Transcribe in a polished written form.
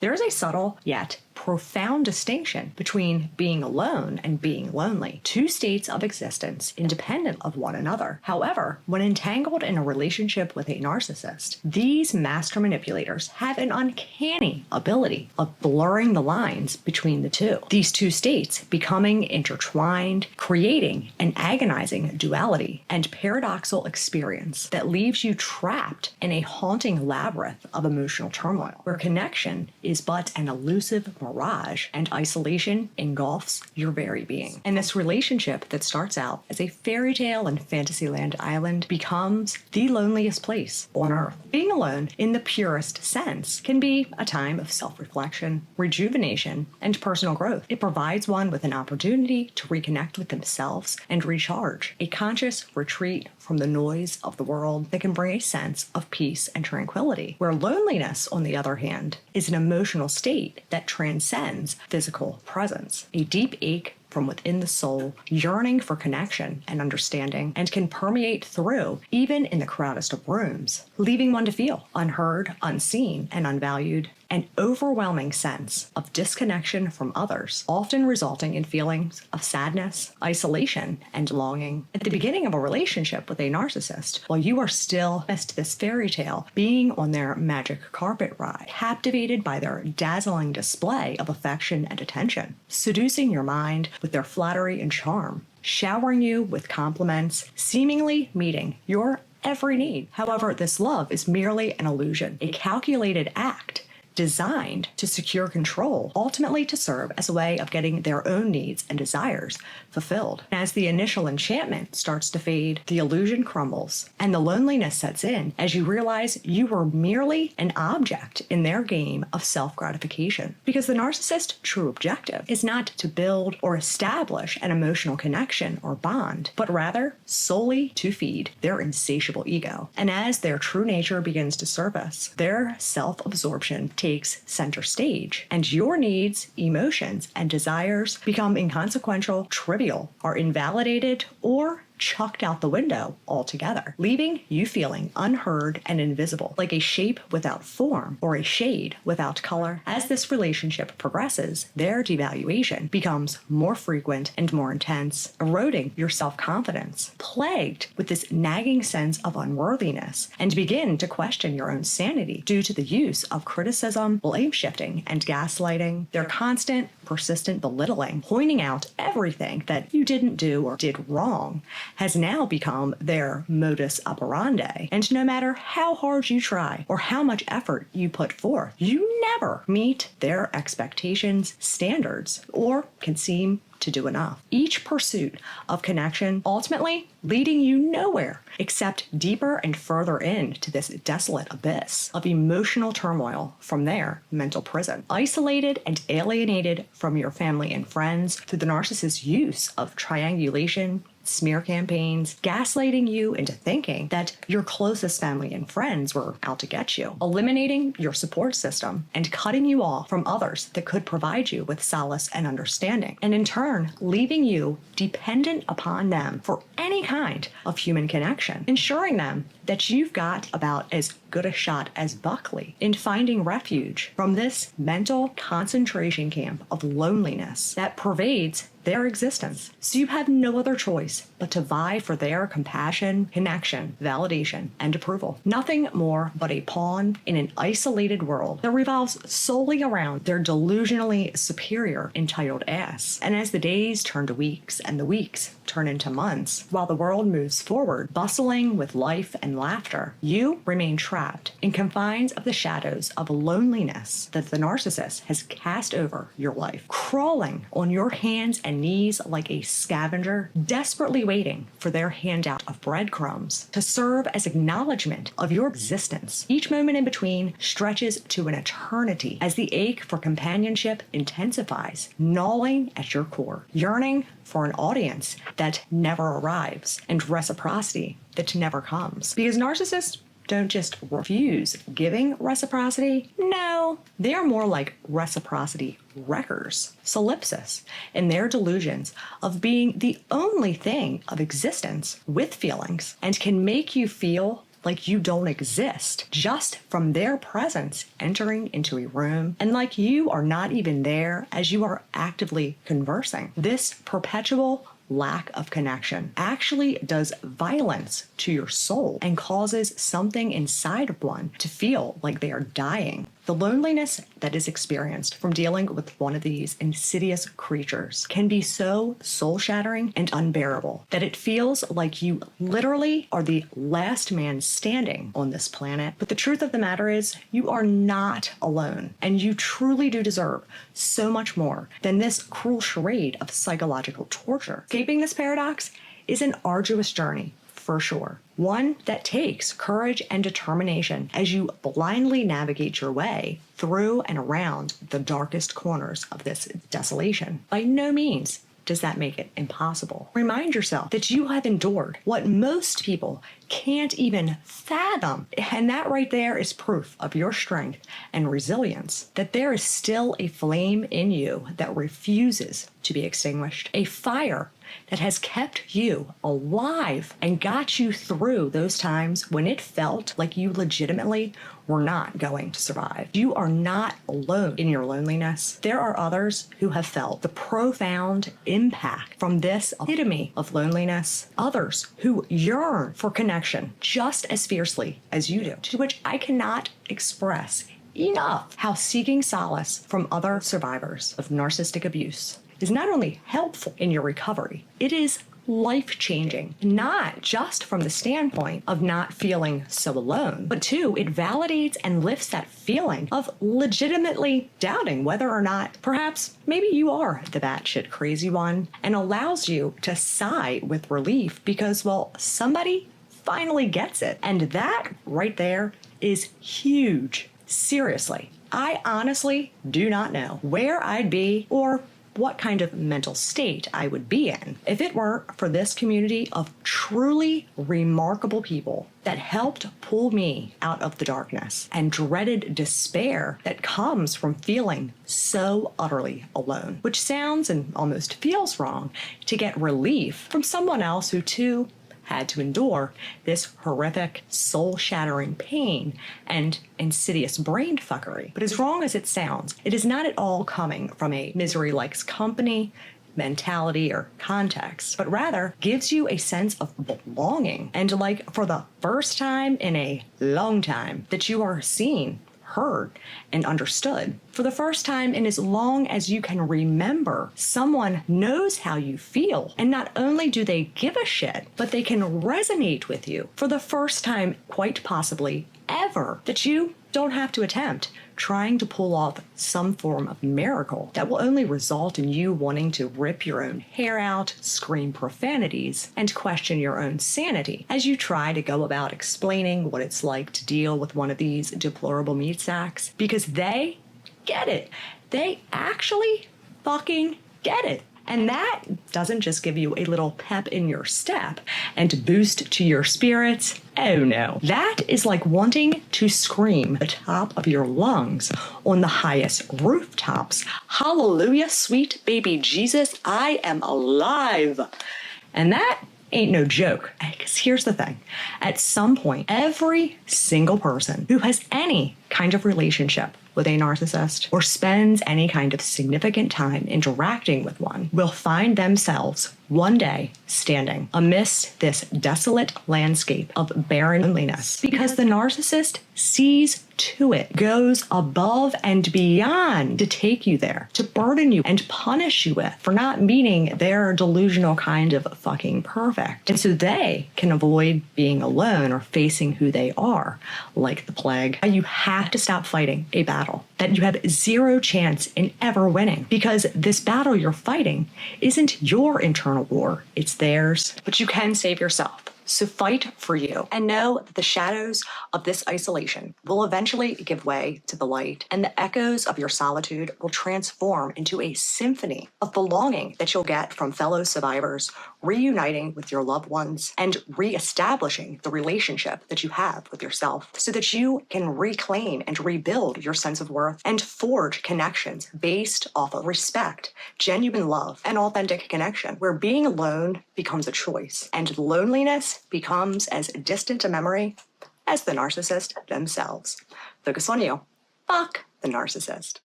There is a subtle yet profound distinction between being alone and being lonely, two states of existence independent of one another. However, when entangled in a relationship with a narcissist, these master manipulators have an uncanny ability of blurring the lines between the two. These two states becoming intertwined, creating an agonizing duality and paradoxical experience that leaves you trapped in a haunting labyrinth of emotional turmoil, where connection is but an elusive mirage and isolation engulfs your very being. And this relationship that starts out as a fairy tale and fantasyland island becomes the loneliest place on earth. Being alone, in the purest sense, can be a time of self-reflection, rejuvenation, and personal growth. It provides one with an opportunity to reconnect with themselves and recharge, a conscious retreat from the noise of the world that can bring a sense of peace and tranquility. Where loneliness, on the other hand, is an emotional state that transcends physical presence, a deep ache from within the soul, yearning for connection and understanding, and can permeate through even in the crowdest of rooms, leaving one to feel unheard, unseen, and unvalued. An overwhelming sense of disconnection from others, often resulting in feelings of sadness, isolation, and longing. At the beginning of a relationship with a narcissist, while you are still to this fairy tale, being on their magic carpet ride, captivated by their dazzling display of affection and attention, seducing your mind with their flattery and charm, showering you with compliments, seemingly meeting your every need. However, this love is merely an illusion, a calculated act designed to secure control, ultimately to serve as a way of getting their own needs and desires fulfilled. As the initial enchantment starts to fade, the illusion crumbles, and the loneliness sets in as you realize you were merely an object in their game of self-gratification. Because the narcissist's true objective is not to build or establish an emotional connection or bond, but rather solely to feed their insatiable ego. And as their true nature begins to surface, their self-absorption takes center stage, and your needs, emotions, and desires become inconsequential, trivial, are invalidated, or chucked out the window altogether, leaving you feeling unheard and invisible, like a shape without form or a shade without color. As this relationship progresses, their devaluation becomes more frequent and more intense, eroding your self-confidence, plagued with this nagging sense of unworthiness, and begin to question your own sanity due to the use of criticism, blame shifting, and gaslighting. Their constant, persistent belittling, pointing out everything that you didn't do or did wrong, has now become their modus operandi. And no matter how hard you try or how much effort you put forth, you never meet their expectations, standards, or can seem to do enough. Each pursuit of connection ultimately leading you nowhere except deeper and further into this desolate abyss of emotional turmoil from their mental prison. Isolated and alienated from your family and friends through the narcissist's use of triangulation, smear campaigns, gaslighting you into thinking that your closest family and friends were out to get you, eliminating your support system, and cutting you off from others that could provide you with solace and understanding, and in turn, leaving you dependent upon them for any kind of human connection, ensuring them that you've got about as good a shot as Buckley in finding refuge from this mental concentration camp of loneliness that pervades their existence. So you have no other choice but to vie for their compassion, connection, validation, and approval. Nothing more but a pawn in an isolated world that revolves solely around their delusionally superior entitled ass. And as the days turn to weeks and the weeks turn into months, while the world moves forward, bustling with life and laughter, you remain trapped in confines of the shadows of loneliness that the narcissist has cast over your life, crawling on your hands and knees like a scavenger, desperately waiting for their handout of breadcrumbs to serve as acknowledgement of your existence. Each moment in between stretches to an eternity as the ache for companionship intensifies, gnawing at your core, yearning for an audience that never arrives and reciprocity that never comes. Because narcissists don't just refuse giving reciprocity. No, they're more like reciprocity wreckers, solipsis, in their delusions of being the only thing of existence with feelings and can make you feel like you don't exist just from their presence entering into a room, and like you are not even there as you are actively conversing. This perpetual lack of connection actually does violence to your soul and causes something inside of one to feel like they are dying. The loneliness that is experienced from dealing with one of these insidious creatures can be so soul-shattering and unbearable that it feels like you literally are the last man standing on this planet. But the truth of the matter is, you are not alone, and you truly do deserve so much more than this cruel charade of psychological torture. Escaping this paradox is an arduous journey, for sure. One that takes courage and determination as you blindly navigate your way through and around the darkest corners of this desolation. By no means does that make it impossible. Remind yourself that you have endured what most people can't even fathom. And that right there is proof of your strength and resilience, that there is still a flame in you that refuses to be extinguished, a fire that has kept you alive and got you through those times when it felt like you legitimately were not going to survive. You are not alone in your loneliness. There are others who have felt the profound impact from this epitome of loneliness, others who yearn for connection just as fiercely as you do, to which I cannot express enough how seeking solace from other survivors of narcissistic abuse is not only helpful in your recovery, it is life-changing, not just from the standpoint of not feeling so alone, but too, it validates and lifts that feeling of legitimately doubting whether or not perhaps maybe you are the batshit crazy one, and allows you to sigh with relief because, well, somebody finally gets it. And that right there is huge. Seriously, I honestly do not know where I'd be or what kind of mental state I would be in if it weren't for this community of truly remarkable people that helped pull me out of the darkness and dreaded despair that comes from feeling so utterly alone, which sounds and almost feels wrong to get relief from someone else who too had to endure this horrific, soul-shattering pain and insidious brain fuckery. But as wrong as it sounds, it is not at all coming from a misery likes company mentality or context, but rather gives you a sense of belonging and, like, for the first time in a long time, that you are seen, heard, and understood. For the first time in as long as you can remember, someone knows how you feel, and not only do they give a shit, but they can resonate with you for the first time, quite possibly ever, that you don't have to attempt trying to pull off some form of miracle that will only result in you wanting to rip your own hair out, scream profanities, and question your own sanity as you try to go about explaining what it's like to deal with one of these deplorable meat sacks, because they get it. They actually fucking get it. And that doesn't just give you a little pep in your step and boost to your spirits. Oh no. That is like wanting to scream the top of your lungs on the highest rooftops. Hallelujah, sweet baby Jesus, I am alive. And that ain't no joke. Because here's the thing. At some point, every single person who has any kind of relationship with a narcissist or spends any kind of significant time interacting with one will find themselves one day standing amidst this desolate landscape of barren loneliness, because the narcissist sees to it, goes above and beyond to take you there, to burden you and punish you with for not meeting their delusional kind of fucking perfect. And so they can avoid being alone or facing who they are like the plague. You have to stop fighting a battle that you have zero chance in ever winning, because this battle you're fighting isn't your internal war, it's theirs. But you can save yourself. So fight for you, and know that the shadows of this isolation will eventually give way to the light, and the echoes of your solitude will transform into a symphony of belonging that you'll get from fellow survivors, reuniting with your loved ones and reestablishing the relationship that you have with yourself, so that you can reclaim and rebuild your sense of worth and forge connections based off of respect, genuine love, and authentic connection, where being alone becomes a choice and loneliness becomes as distant a memory as the narcissist themselves. Focus on you. Fuck the narcissist.